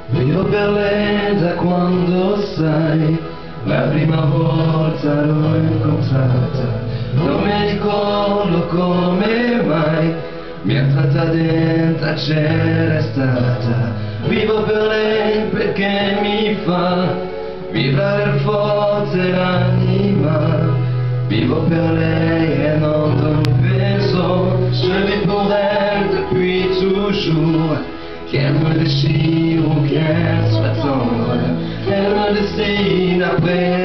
Vivo per lei da quando sai, la prima volta l'ho incontrata, non mi ricordo come mai, mi ha tratta dentro, c'era stata. Vivo per lei perché mi fa vibrare forte l'anima, vivo per lei et non te penso, je vis pour elle depuis toujours. Qu'elle me déchire ou qu'elle soit tendre, elle me destine après